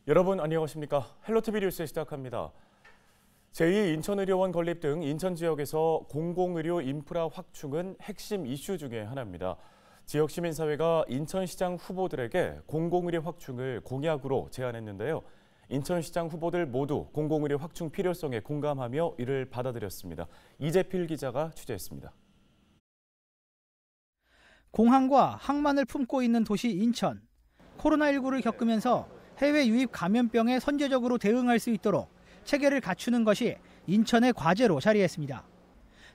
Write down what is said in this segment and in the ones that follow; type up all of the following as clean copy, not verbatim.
여러분 안녕하십니까? 헬로티비 뉴스 시작합니다. 제2인천의료원 건립 등 인천 지역에서 공공의료 인프라 확충은 핵심 이슈 중에 하나입니다. 지역 시민사회가 인천시장 후보들에게 공공의료 확충을 공약으로 제안했는데요. 인천시장 후보들 모두 공공의료 확충 필요성에 공감하며 이를 받아들였습니다. 이재필 기자가 취재했습니다. 공항과 항만을 품고 있는 도시 인천. 코로나19를 겪으면서 해외 유입 감염병에 선제적으로 대응할 수 있도록 체계를 갖추는 것이 인천의 과제로 자리했습니다.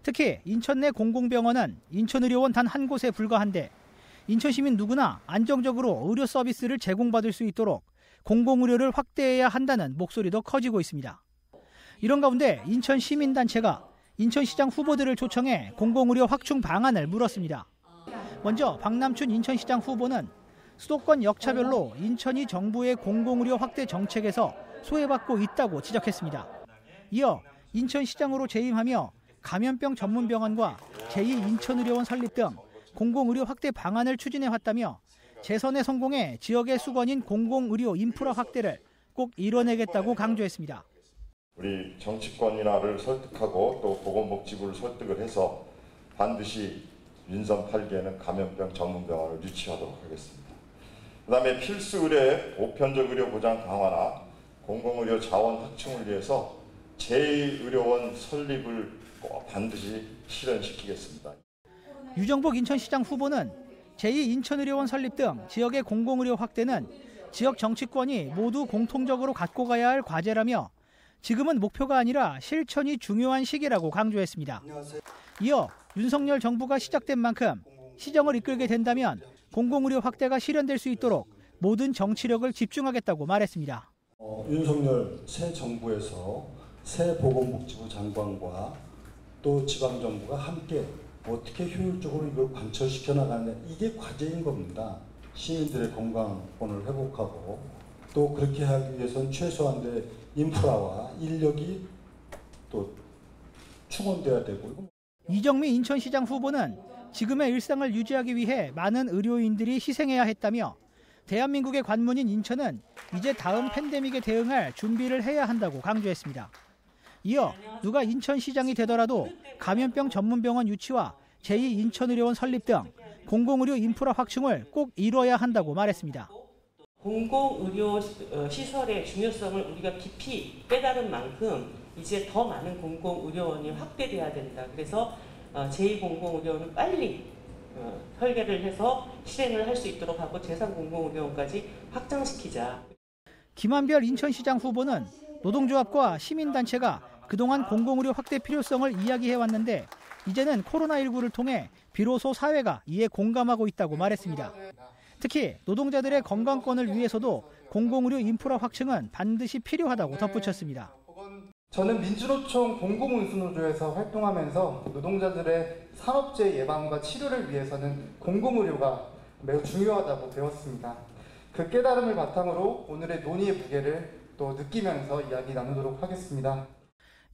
특히 인천 내 공공병원은 인천의료원 단 한 곳에 불과한데 인천 시민 누구나 안정적으로 의료 서비스를 제공받을 수 있도록 공공의료를 확대해야 한다는 목소리도 커지고 있습니다. 이런 가운데 인천 시민단체가 인천시장 후보들을 초청해 공공의료 확충 방안을 물었습니다. 먼저 박남춘 인천시장 후보는 수도권 역차별로 인천이 정부의 공공의료 확대 정책에서 소외받고 있다고 지적했습니다. 이어 인천시장으로 재임하며 감염병 전문병원과 제2인천의료원 설립 등 공공의료 확대 방안을 추진해왔다며 재선에 성공해 지역의 수건인 공공의료 인프라 확대를 꼭 이뤄내겠다고 강조했습니다. 우리 정치권이나를 설득하고 또 보건복지부를 설득을 해서 반드시 윤선 8기에는 감염병 전문병원을 유치하도록 하겠습니다. 그다음에 필수 의료의 보편적 의료 보장 강화나 공공의료 자원 확충을 위해서 제2의료원 설립을 꼭 반드시 실현시키겠습니다. 유정복 인천시장 후보는 제2인천의료원 설립 등 지역의 공공의료 확대는 지역 정치권이 모두 공통적으로 갖고 가야 할 과제라며 지금은 목표가 아니라 실천이 중요한 시기라고 강조했습니다. 이어 윤석열 정부가 시작된 만큼 시정을 이끌게 된다면 공공의료 확대가 실현될 수 있도록 모든 정치력을 집중하겠다고 말했습니다. 윤석열 새 정부에서 새 보건복지부 장관과 또 지방정부가 함께 어떻게 효율적으로 이걸 관철시켜 나가느냐, 이게 과제인 겁니다. 시민들의 건강권을 회복하고 또 그렇게 하기 위해서는 최소한의 인프라와 인력이 또 충원돼야 되고. 이정미 인천시장 후보는 지금의 일상을 유지하기 위해 많은 의료인들이 희생해야 했다며 대한민국의 관문인 인천은 이제 다음 팬데믹에 대응할 준비를 해야 한다고 강조했습니다. 이어 누가 인천시장이 되더라도 감염병 전문병원 유치와 제2인천의료원 설립 등 공공의료 인프라 확충을 꼭 이뤄야 한다고 말했습니다. 공공의료 시설의 중요성을 우리가 깊이 깨달은 만큼 이제 더 많은 공공의료원이 확대돼야 된다. 그래서 제2공공의료원은 빨리 설계를 해서 실행을 할 수 있도록 하고 제3공공의료원까지 확장시키자. 김한별 인천시장 후보는 노동조합과 시민단체가 그동안 공공의료 확대 필요성을 이야기해왔는데 이제는 코로나19를 통해 비로소 사회가 이에 공감하고 있다고 말했습니다. 특히 노동자들의 건강권을 위해서도 공공의료 인프라 확충은 반드시 필요하다고 덧붙였습니다. 저는 민주노총 공공운수노조에서 활동하면서 노동자들의 산업재해 예방과 치료를 위해서는 공공의료가 매우 중요하다고 배웠습니다. 그 깨달음을 바탕으로 오늘의 논의의 무게를 또 느끼면서 이야기 나누도록 하겠습니다.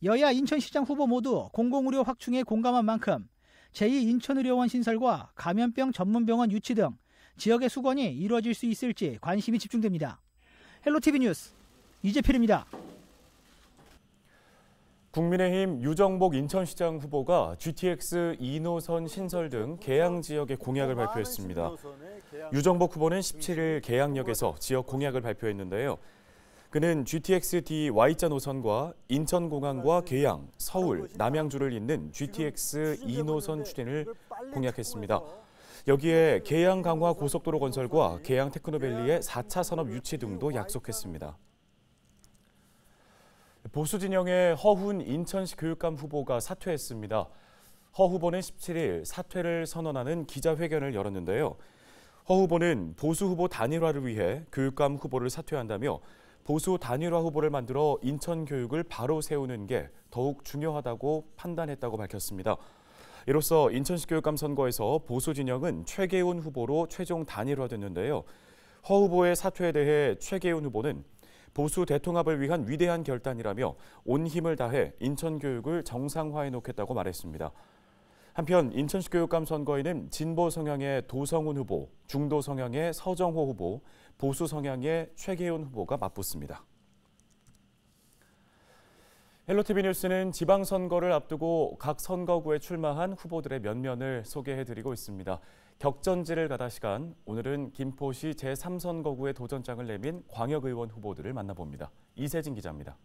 여야 인천시장 후보 모두 공공의료 확충에 공감한 만큼 제2인천의료원 신설과 감염병 전문병원 유치 등 지역의 수건이 이루어질 수 있을지 관심이 집중됩니다. 헬로티비 뉴스 이재필입니다. 국민의힘 유정복 인천시장 후보가 GTX 2노선 신설 등 계양 지역의 공약을 발표했습니다. 유정복 후보는 17일 계양역에서 지역 공약을 발표했는데요. 그는 GTX-D Y자 노선과 인천공항과 계양, 서울, 남양주를 잇는 GTX 2노선 추진을 공약했습니다. 여기에 계양 강화 고속도로 건설과 계양 테크노밸리의 4차 산업 유치 등도 약속했습니다. 보수 진영의 허훈 인천시 교육감 후보가 사퇴했습니다. 허 후보는 17일 사퇴를 선언하는 기자회견을 열었는데요. 허 후보는 보수 후보 단일화를 위해 교육감 후보를 사퇴한다며 보수 단일화 후보를 만들어 인천 교육을 바로 세우는 게 더욱 중요하다고 판단했다고 밝혔습니다. 이로써 인천시 교육감 선거에서 보수 진영은 최계훈 후보로 최종 단일화됐는데요. 허 후보의 사퇴에 대해 최계훈 후보는 보수 대통합을 위한 위대한 결단이라며 온 힘을 다해 인천 교육을 정상화해 놓겠다고 말했습니다. 한편 인천시 교육감 선거에는 진보 성향의 도성훈 후보, 중도 성향의 서정호 후보, 보수 성향의 최계훈 후보가 맞붙습니다. 헬로티비 뉴스는 지방선거를 앞두고 각 선거구에 출마한 후보들의 면면을 소개해드리고 있습니다. 격전지를 가다 시간, 오늘은 김포시 제3선거구에 도전장을 내민 광역의원 후보들을 만나봅니다. 이세진 기자입니다.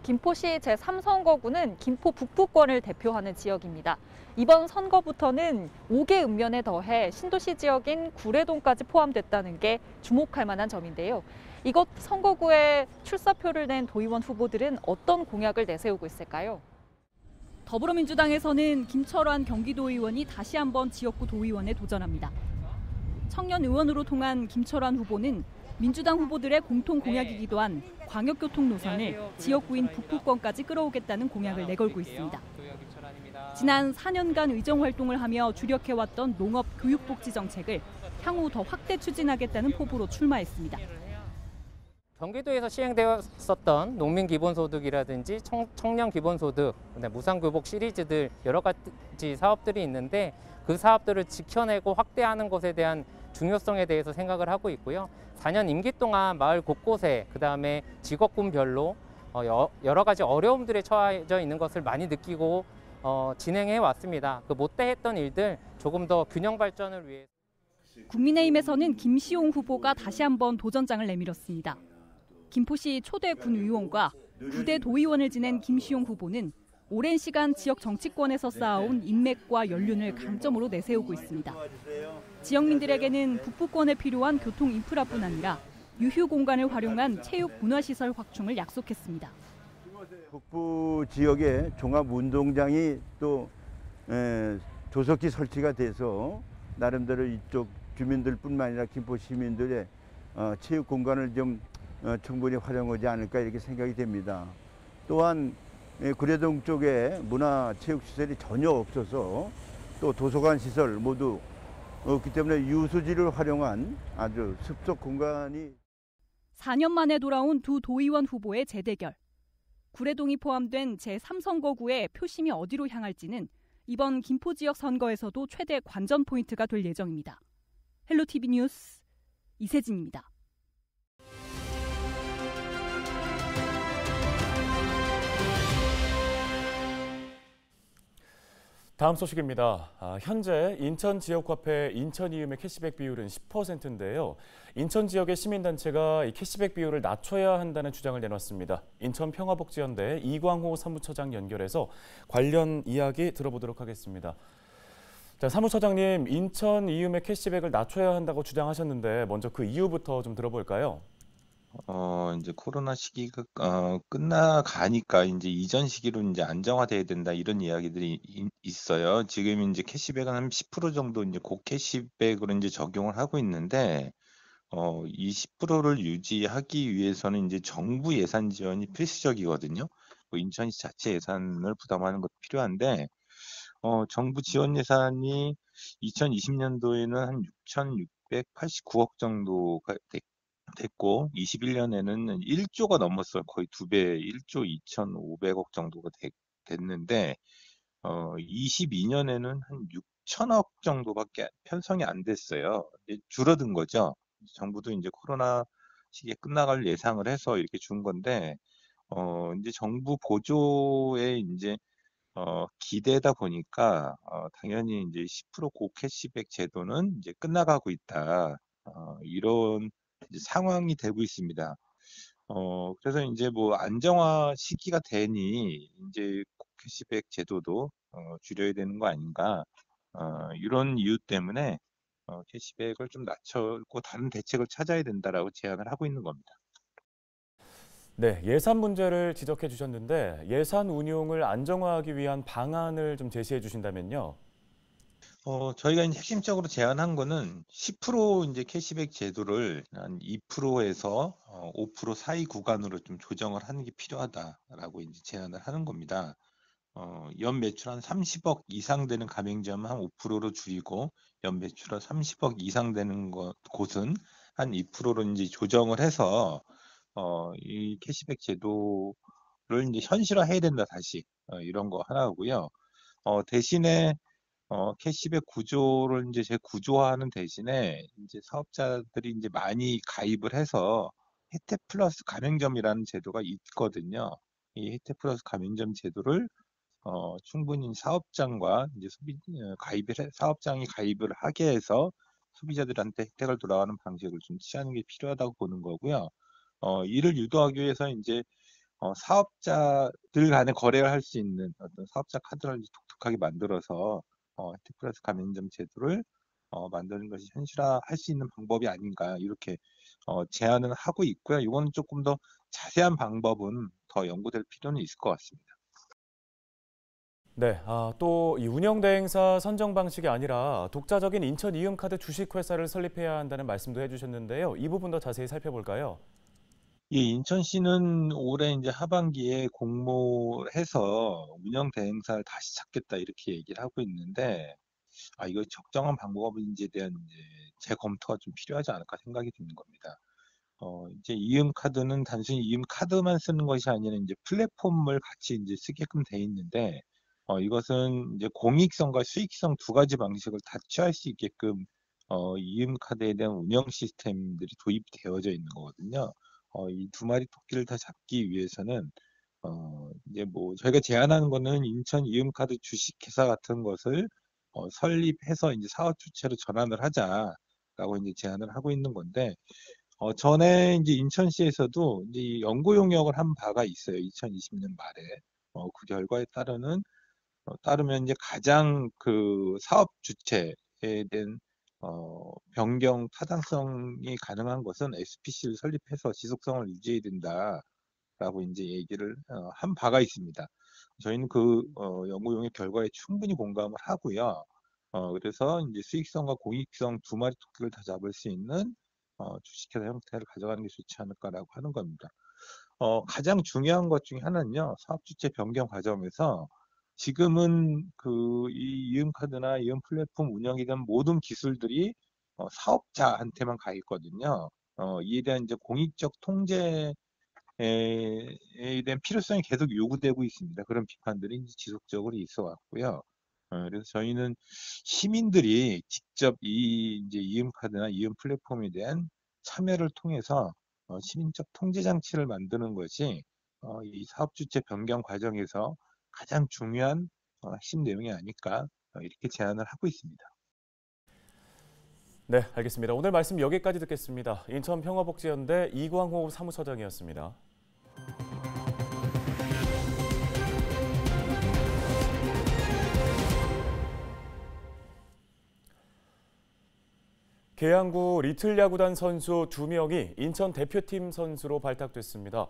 김포시 제3선거구는 김포 북부권을 대표하는 지역입니다. 이번 선거부터는 5개 읍면에 더해 신도시 지역인 구례동까지 포함됐다는 게 주목할 만한 점인데요. 이곳 선거구에 출사표를 낸 도의원 후보들은 어떤 공약을 내세우고 있을까요? 더불어민주당에서는 김철환 경기도의원이 다시 한번 지역구 도의원에 도전합니다. 청년 의원으로 통한 김철환 후보는 민주당 후보들의 공통 공약이기도 한 광역교통 노선을 지역구인 북부권까지 끌어오겠다는 공약을 내걸고 있습니다. 지난 4년간 의정 활동을 하며 주력해왔던 농업 교육복지 정책을 향후 더 확대 추진하겠다는 포부로 출마했습니다. 경기도에서 시행되었었던 농민기본소득이라든지 청년기본소득, 무상교복 시리즈들 여러 가지 사업들이 있는데 그 사업들을 지켜내고 확대하는 것에 대한 중요성에 대해서 생각을 하고 있고요. 4년 임기 동안 마을 곳곳에 그다음에 직업군별로 여러 가지 어려움들에 처해져 있는 것을 많이 느끼고 진행해 왔습니다. 그 못다했던 일들 조금 더 균형 발전을 위해 국민의힘에서는 김시용 후보가 다시 한번 도전장을 내밀었습니다. 김포시 초대 군의원과 9대 도의원을 지낸 김시용 후보는 오랜 시간 지역 정치권에서 쌓아온 인맥과 연륜을 강점으로 내세우고 있습니다. 지역민들에게는 북부권에 필요한 교통 인프라뿐 아니라 유휴 공간을 활용한 체육 문화시설 확충을 약속했습니다. 북부 지역에 종합운동장이 또 조석기 설치가 돼서 나름대로 이쪽 주민들뿐만 아니라 김포 시민들의 체육 공간을 좀 충분히 활용하지 않을까 이렇게 생각이 됩니다. 또한 구례동 쪽에 문화체육시설이 전혀 없어서 또 도서관 시설 모두 없기 때문에 유수지를 활용한 아주 습속 공간이 4년 만에 돌아온 두 도의원 후보의 재대결. 구례동이 포함된 제3선거구의 표심이 어디로 향할지는 이번 김포 지역 선거에서도 최대 관전 포인트가 될 예정입니다. 헬로티비 뉴스 이세진입니다. 다음 소식입니다. 현재 인천 지역화폐 인천이음의 캐시백 비율은 10%인데요. 인천 지역의 시민단체가 이 캐시백 비율을 낮춰야 한다는 주장을 내놨습니다. 인천평화복지연대 이광호 사무처장 연결해서 관련 이야기 들어보도록 하겠습니다. 자, 사무처장님, 인천 이음의 캐시백을 낮춰야 한다고 주장하셨는데 먼저 그 이유부터 좀 들어볼까요? 이제 코로나 시기가 끝나가니까 이제 이전 시기로 이제 안정화돼야 된다 이런 이야기들이 있어요. 지금 이제 캐시백은 한 10% 정도 이제 고캐시백으로 이제 적용을 하고 있는데 이 10%를 유지하기 위해서는 이제 정부 예산 지원이 필수적이거든요. 뭐 인천시 자체 예산을 부담하는 것도 필요한데 정부 지원 예산이 2020년도에는 한 6,689억 정도가 됐고 21년에는 1조가 넘었어요. 거의 2배, 1조 2,500억 정도가 됐는데 22년에는 한 6천억 정도밖에 편성이 안 됐어요. 이제 줄어든 거죠. 정부도 이제 코로나 시기에 끝나갈 예상을 해서 이렇게 준 건데 이제 정부 보조에 이제 기대다 보니까 당연히 이제 10% 고캐시백 제도는 이제 끝나가고 있다. 이런 이제 상황이 되고 있습니다. 그래서 이제 뭐 안정화 시기가 되니 이제 고캐시백 제도도 줄여야 되는 거 아닌가 이런 이유 때문에 캐시백을 좀 낮추고 다른 대책을 찾아야 된다라고 제안을 하고 있는 겁니다. 네, 예산 문제를 지적해 주셨는데 예산 운용을 안정화하기 위한 방안을 좀 제시해 주신다면요. 저희가 이제 핵심적으로 제안한 거는 10% 이제 캐시백 제도를 한 2%에서 5% 사이 구간으로 좀 조정을 하는 게 필요하다라고 이제 제안을 하는 겁니다. 연 매출 한 30억 이상 되는 가맹점은 한 5%로 줄이고 연 매출 한 30억 이상 되는 곳은 한 2%로 이제 조정을 해서 이 캐시백 제도를 이제 현실화해야 된다 다시 이런 거 하나고요. 대신에 캐시백 구조를 이제 재구조화하는 대신에 이제 사업자들이 이제 많이 가입을 해서 혜택 플러스 가맹점이라는 제도가 있거든요. 이 혜택 플러스 가맹점 제도를 충분히 사업장과 이제 사업장이 가입을 하게 해서 소비자들한테 혜택을 돌아가는 방식을 좀 취하는 게 필요하다고 보는 거고요. 이를 유도하기 위해서 이제 사업자들 간에 거래를 할 수 있는 어떤 사업자 카드를 독특하게 만들어서 혜택 플러스 가맹점 제도를 만드는 것이 현실화할 수 있는 방법이 아닌가 이렇게 제안은 하고 있고요. 이거는 조금 더 자세한 방법은 더 연구될 필요는 있을 것 같습니다. 네, 또 이 운영 대행사 선정 방식이 아니라 독자적인 인천 이음카드 주식회사를 설립해야 한다는 말씀도 해주셨는데요. 이 부분도 자세히 살펴볼까요? 예, 인천시는 올해 이제 하반기에 공모해서 운영 대행사를 다시 찾겠다 이렇게 얘기를 하고 있는데, 이거 적정한 방법인지에 대한 이제 재검토가 좀 필요하지 않을까 생각이 드는 겁니다. 이제 이음카드는 단순히 이음카드만 쓰는 것이 아니라 이제 플랫폼을 같이 이제 쓰게끔 돼 있는데, 이것은 이제 공익성과 수익성 두 가지 방식을 다 취할 수 있게끔 이음카드에 대한 운영 시스템들이 도입되어져 있는 거거든요. 이 두 마리 토끼를 다 잡기 위해서는 이제 뭐 저희가 제안하는 거는 인천 이음카드 주식회사 같은 것을 설립해서 이제 사업 주체로 전환을 하자라고 이제 제안을 하고 있는 건데, 전에 이제 인천시에서도 이제 연구 용역을 한 바가 있어요. 2020년 말에. 그 결과에 따르면 이제 가장 그 사업 주체에 대한 변경 타당성이 가능한 것은 SPC를 설립해서 지속성을 유지해야 된다라고 이제 얘기를 한 바가 있습니다. 저희는 그 연구 용역 결과에 충분히 공감을 하고요. 그래서 이제 수익성과 공익성 두 마리 토끼를 다 잡을 수 있는 주식회사 형태를 가져가는 게 좋지 않을까라고 하는 겁니다. 가장 중요한 것 중에 하나는요, 사업 주체 변경 과정에서 지금은 이 이음카드나 이음 플랫폼 운영에 대한 모든 기술들이 사업자한테만 가 있거든요. 이에 대한 이제 공익적 통제에 대한 필요성이 계속 요구되고 있습니다. 그런 비판들이 이제 지속적으로 있어 왔고요. 그래서 저희는 시민들이 직접 이제 이음카드나 이음 플랫폼에 대한 참여를 통해서 시민적 통제 장치를 만드는 것이 이 사업 주체 변경 과정에서 가장 중요한 핵심 내용이 아닐까 이렇게 제안을 하고 있습니다. 네, 알겠습니다. 오늘 말씀 여기까지 듣겠습니다. 인천평화복지연대 이광호 사무처장이었습니다. 계양구 리틀야구단 선수 2명이 인천 대표팀 선수로 발탁됐습니다.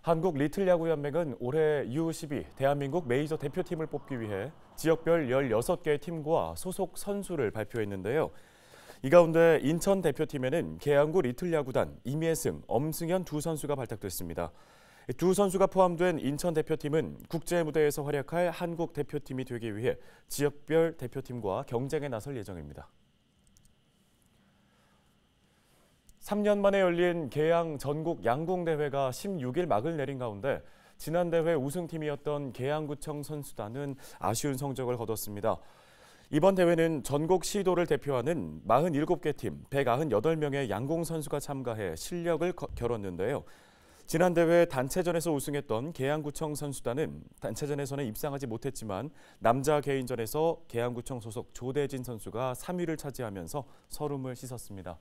한국리틀야구연맹은 올해 U12 대한민국 메이저 대표팀을 뽑기 위해 지역별 16개의 팀과 소속 선수를 발표했는데요. 이 가운데 인천 대표팀에는 계양구 리틀야구단 임예승, 엄승현 두 선수가 발탁됐습니다. 두 선수가 포함된 인천 대표팀은 국제 무대에서 활약할 한국 대표팀이 되기 위해 지역별 대표팀과 경쟁에 나설 예정입니다. 3년 만에 열린 계양 전국 양궁대회가 16일 막을 내린 가운데 지난 대회 우승팀이었던 계양구청 선수단은 아쉬운 성적을 거뒀습니다. 이번 대회는 전국 시도를 대표하는 47개 팀 198명의 양궁 선수가 참가해 실력을 겨뤘는데요. 지난 대회 단체전에서 우승했던 계양구청 선수단은 단체전에서는 입상하지 못했지만 남자 개인전에서 계양구청 소속 조대진 선수가 3위를 차지하면서 서름을 씻었습니다.